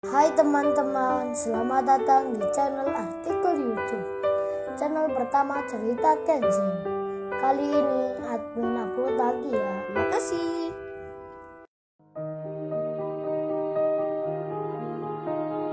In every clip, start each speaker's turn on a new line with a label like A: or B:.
A: Hai teman-teman, selamat datang di channel artikel YouTube. Channel pertama cerita Kenshin. Kali ini admin upload lagi ya. Terima kasih.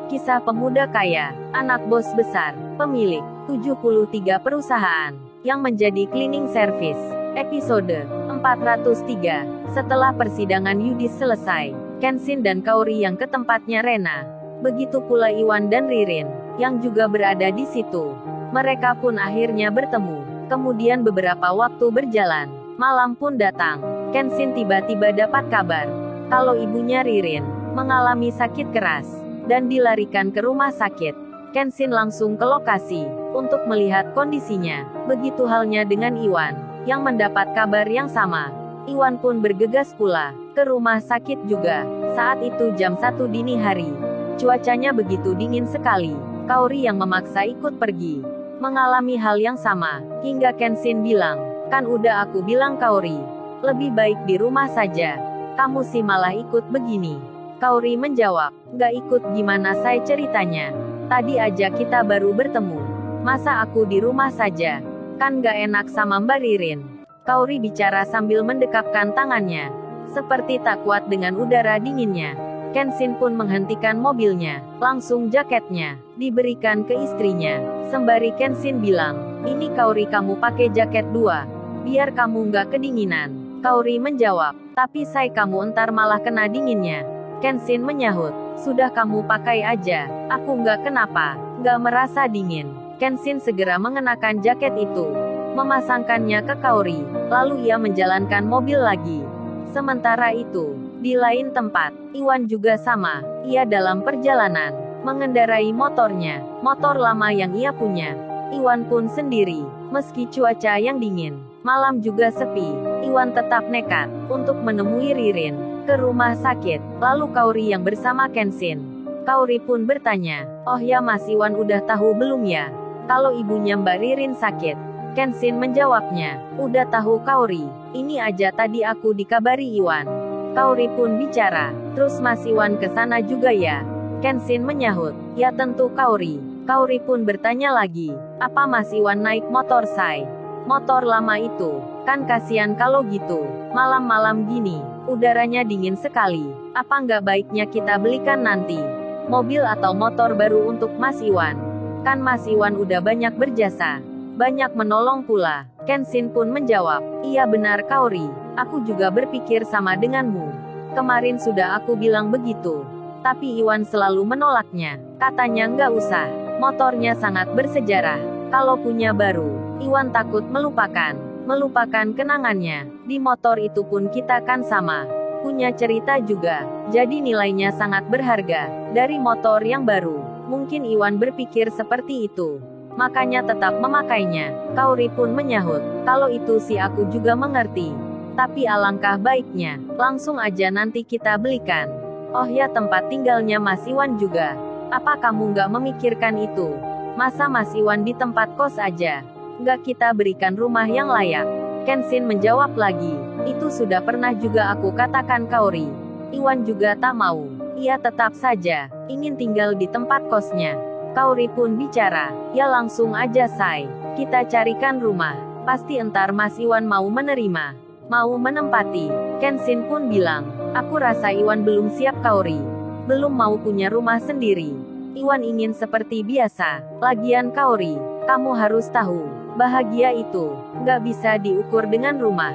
B: Kisah pemuda kaya, anak bos besar, pemilik 73 perusahaan, yang menjadi cleaning service. Episode 403. Setelah persidangan Yudis selesai, Kenshin dan Kaori yang ke tempatnya Rena. Begitu pula Iwan dan Ririn, yang juga berada di situ. Mereka pun akhirnya bertemu. Kemudian beberapa waktu berjalan, malam pun datang. Kenshin tiba-tiba dapat kabar kalau ibunya Ririn mengalami sakit keras dan dilarikan ke rumah sakit. Kenshin langsung ke lokasi untuk melihat kondisinya. Begitu halnya dengan Iwan, yang mendapat kabar yang sama. Iwan pun bergegas pula ke rumah sakit juga. Saat itu jam 1 dini hari. Cuacanya begitu dingin sekali. Kaori yang memaksa ikut pergi mengalami hal yang sama. Hingga Kenshin bilang, "Kan udah aku bilang Kaori, lebih baik di rumah saja. Kamu sih malah ikut begini." Kaori menjawab, "Gak ikut gimana saya ceritanya. Tadi aja kita baru bertemu. Masa aku di rumah saja? Kan gak enak sama Mbak Ririn." Kaori bicara sambil mendekapkan tangannya, seperti tak kuat dengan udara dinginnya. Kenshin pun menghentikan mobilnya. Langsung jaketnya diberikan ke istrinya. Sembari Kenshin bilang, "Ini Kaori, kamu pakai jaket 2, biar kamu nggak kedinginan." Kaori menjawab, "Tapi say kamu entar malah kena dinginnya." Kenshin menyahut, "Sudah kamu pakai aja, aku nggak kenapa, nggak merasa dingin." Kenshin segera mengenakan jaket itu, memasangkannya ke Kaori, lalu ia menjalankan mobil lagi. Sementara itu, di lain tempat, Iwan juga sama. Ia dalam perjalanan, mengendarai motornya, motor lama yang ia punya. Iwan pun sendiri, meski cuaca yang dingin, malam juga sepi. Iwan tetap nekat untuk menemui Ririn ke rumah sakit. Lalu Kaori yang bersama Kenshin. Kaori pun bertanya, "Oh ya Mas Iwan udah tahu belum ya, kalau ibunya Mbak Ririn sakit?" Kenshin menjawabnya, "Udah tahu Kaori, ini aja tadi aku dikabari Iwan." Kaori pun bicara, "Terus Mas Iwan ke sana juga ya?" Kenshin menyahut, "Ya tentu Kaori." Kaori pun bertanya lagi, "Apa Mas Iwan naik motor saya? Motor lama itu, kan kasihan kalau gitu. Malam-malam gini, udaranya dingin sekali. Apa nggak baiknya kita belikan nanti mobil atau motor baru untuk Mas Iwan? Kan Mas Iwan udah banyak berjasa, banyak menolong pula." Kenshin pun menjawab, "Iya benar Kaori, aku juga berpikir sama denganmu. Kemarin sudah aku bilang begitu. Tapi Iwan selalu menolaknya. Katanya nggak usah, motornya sangat bersejarah. Kalau punya baru, Iwan takut melupakan kenangannya. Di motor itu pun kita kan sama, punya cerita juga. Jadi nilainya sangat berharga dari motor yang baru." Mungkin Iwan berpikir seperti itu, makanya tetap memakainya. Kaori pun menyahut, "Kalau itu sih aku juga mengerti. Tapi alangkah baiknya, langsung aja nanti kita belikan. Oh ya tempat tinggalnya Mas Iwan juga. Apa kamu nggak memikirkan itu? Masa Mas Iwan di tempat kos aja? Nggak kita berikan rumah yang layak?" Kenshin menjawab lagi, "Itu sudah pernah juga aku katakan Kaori. Iwan juga tak mau. Ia tetap saja ingin tinggal di tempat kosnya." Kaori pun bicara, "Ya langsung aja say, kita carikan rumah. Pasti entar Mas Iwan mau menerima, mau menempati." Kenshin pun bilang, "Aku rasa Iwan belum siap Kaori. Belum mau punya rumah sendiri. Iwan ingin seperti biasa. Lagian Kaori, kamu harus tahu, bahagia itu nggak bisa diukur dengan rumah,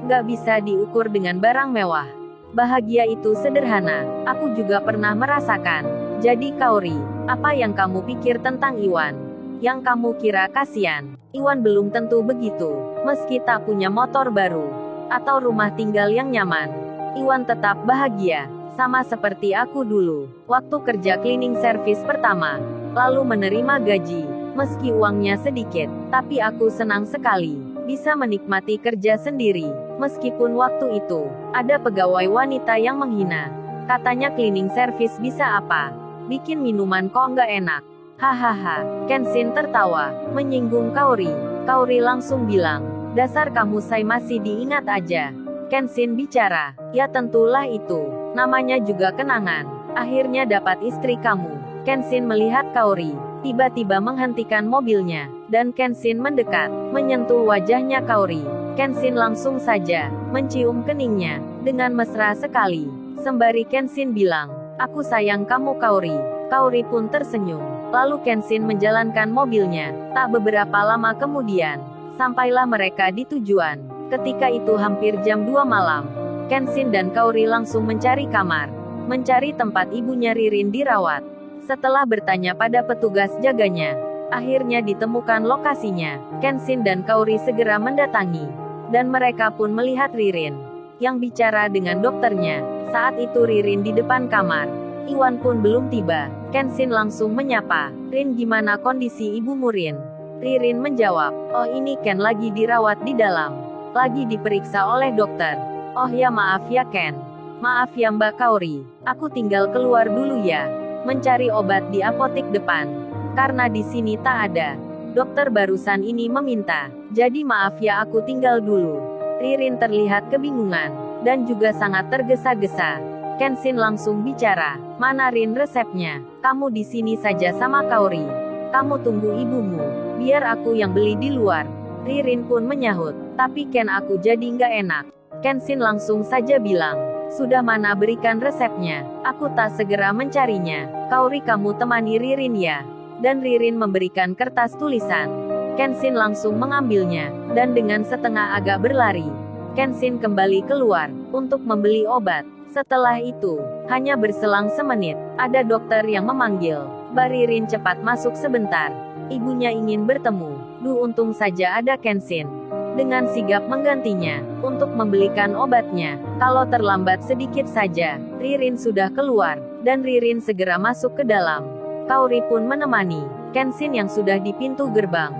B: nggak bisa diukur dengan barang mewah. Bahagia itu sederhana. Aku juga pernah merasakan. Jadi Kaori, apa yang kamu pikir tentang Iwan? Yang kamu kira kasihan? Iwan belum tentu begitu. Meski tak punya motor baru atau rumah tinggal yang nyaman, Iwan tetap bahagia. Sama seperti aku dulu, waktu kerja cleaning service pertama, lalu menerima gaji. Meski uangnya sedikit, tapi aku senang sekali bisa menikmati kerja sendiri. Meskipun waktu itu ada pegawai wanita yang menghina. Katanya cleaning service bisa apa? Bikin minuman kok nggak enak. Hahaha." Kenshin tertawa, menyinggung Kaori. Kaori langsung bilang, "Dasar kamu say masih diingat aja." Kenshin bicara, "Ya tentulah itu, namanya juga kenangan. Akhirnya dapat istri kamu. Kenshin melihat Kaori, tiba-tiba menghentikan mobilnya, dan Kenshin mendekat, menyentuh wajahnya Kaori. Kenshin langsung saja mencium keningnya dengan mesra sekali. Sembari Kenshin bilang, "Aku sayang kamu Kaori." Kaori pun tersenyum. Lalu Kenshin menjalankan mobilnya. Tak beberapa lama kemudian, sampailah mereka di tujuan. Ketika itu hampir jam 2 malam. Kenshin dan Kaori langsung mencari kamar, mencari tempat ibunya Ririn dirawat. Setelah bertanya pada petugas jaganya, akhirnya ditemukan lokasinya. Kenshin dan Kaori segera mendatangi, dan mereka pun melihat Ririn yang bicara dengan dokternya. Saat itu Ririn di depan kamar. Iwan pun belum tiba. Kenshin langsung menyapa, "Rin, gimana kondisi ibumu Rin?" Ririn menjawab, "Oh, ini Ken lagi dirawat di dalam. Lagi diperiksa oleh dokter." "Oh ya, maaf ya Ken. Maaf ya Mbak Kaori. Aku tinggal keluar dulu ya. Mencari obat di apotik depan. Karena di sini tak ada. Dokter barusan ini meminta. Jadi maaf ya aku tinggal dulu." Ririn terlihat kebingungan, dan juga sangat tergesa-gesa. Kenshin langsung bicara, "Mana Rin resepnya? Kamu di sini saja sama Kaori. Kamu tunggu ibumu. Biar aku yang beli di luar." Ririn pun menyahut, "Tapi Ken, aku jadi nggak enak." Kenshin langsung saja bilang, "Sudah, mana berikan resepnya? Aku tak segera mencarinya. Kaori, kamu temani Ririn ya." Dan Ririn memberikan kertas tulisan. Kenshin langsung mengambilnya, dan dengan setengah agak berlari, Kenshin kembali keluar untuk membeli obat. Setelah itu, hanya berselang semenit, ada dokter yang memanggil. Ririn cepat masuk sebentar. Ibunya ingin bertemu. Untung saja ada Kenshin. Dengan sigap menggantinya untuk membelikan obatnya. Kalau terlambat sedikit saja, Ririn sudah keluar, dan Ririn segera masuk ke dalam. Kaori pun menemani Kenshin yang sudah di pintu gerbang.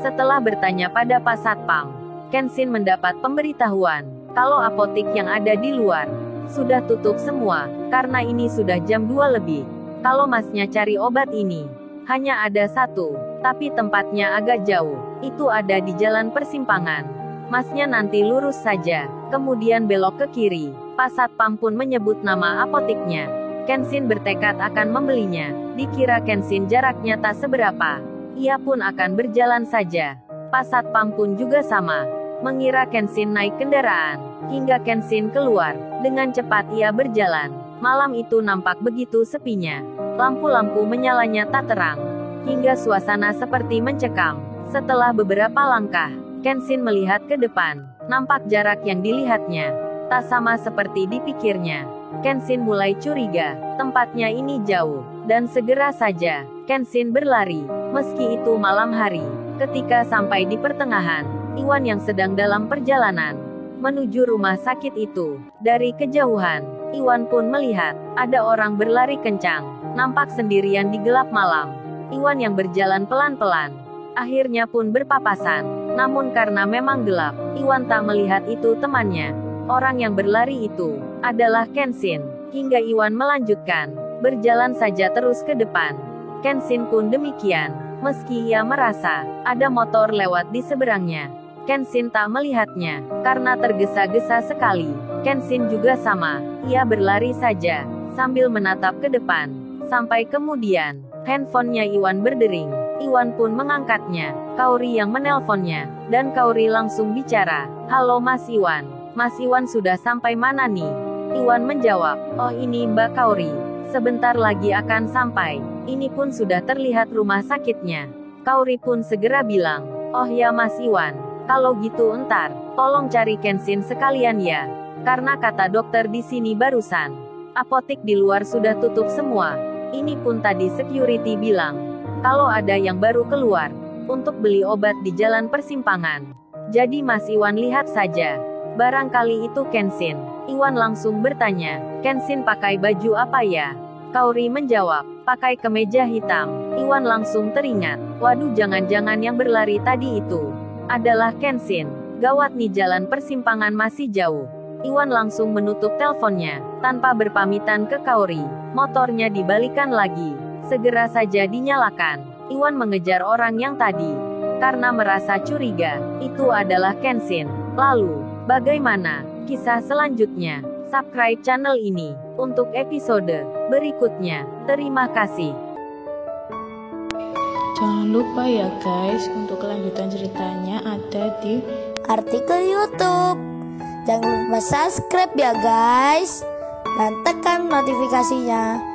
B: Setelah bertanya pada Pak Satpam, Kenshin mendapat pemberitahuan kalau apotik yang ada di luar sudah tutup semua, karena ini sudah jam 2 lebih. Kalau masnya cari obat ini, hanya ada satu, tapi tempatnya agak jauh. Itu ada di jalan persimpangan. Masnya nanti lurus saja, kemudian belok ke kiri. Pak Satpam pun menyebut nama apotiknya. Kenshin bertekad akan membelinya. Dikira Kenshin jaraknya tak seberapa. Ia pun akan berjalan saja. Pak Satpam pun juga sama. Mengira Kenshin naik kendaraan. Hingga Kenshin keluar. Dengan cepat ia berjalan. Malam itu nampak begitu sepinya. Lampu-lampu menyalanya tak terang. Hingga suasana seperti mencekam. Setelah beberapa langkah, Kenshin melihat ke depan. Nampak jarak yang dilihatnya tak sama seperti dipikirnya. Kenshin mulai curiga. Tempatnya ini jauh. Dan segera saja, Kenshin berlari. Meski itu malam hari. Ketika sampai di pertengahan, Iwan yang sedang dalam perjalanan menuju rumah sakit itu. Dari kejauhan, Iwan pun melihat ada orang berlari kencang, nampak sendirian di gelap malam. Iwan yang berjalan pelan-pelan, akhirnya pun berpapasan. Namun karena memang gelap, Iwan tak melihat itu temannya. Orang yang berlari itu adalah Kenshin. Hingga Iwan melanjutkan berjalan saja terus ke depan. Kenshin pun demikian. Meski ia merasa ada motor lewat di seberangnya, Kenshin tak melihatnya, karena tergesa-gesa sekali. Kenshin juga sama, ia berlari saja, sambil menatap ke depan. Sampai kemudian, handphonenya Iwan berdering. Iwan pun mengangkatnya. Kaori yang menelponnya, dan Kaori langsung bicara, "Halo Mas Iwan. Mas Iwan sudah sampai mana nih?" Iwan menjawab, "Oh ini Mbak Kaori. Sebentar lagi akan sampai. Ini pun sudah terlihat rumah sakitnya." Kaori pun segera bilang, "Oh ya Mas Iwan. Kalau gitu entar, tolong cari Kenshin sekalian ya. Karena kata dokter di sini barusan, apotik di luar sudah tutup semua. Ini pun tadi security bilang, kalau ada yang baru keluar, untuk beli obat di jalan persimpangan. Jadi Mas Iwan lihat saja. Barangkali itu Kenshin." Iwan langsung bertanya, "Kenshin pakai baju apa ya?" Kaori menjawab, "Pakai kemeja hitam." Iwan langsung teringat, waduh jangan-jangan yang berlari tadi itu adalah Kenshin. Gawat nih, jalan persimpangan masih jauh. Iwan langsung menutup teleponnya, tanpa berpamitan ke Kaori. Motornya dibalikan lagi. Segera saja dinyalakan. Iwan mengejar orang yang tadi. Karena merasa curiga, itu adalah Kenshin. Lalu, bagaimana kisah selanjutnya? Subscribe channel ini. untuk episode berikutnya. Terima kasih.
C: Jangan lupa ya guys, untuk kelanjutan ceritanya ada di
A: artikel YouTube. Jangan lupa subscribe ya guys, dan tekan notifikasinya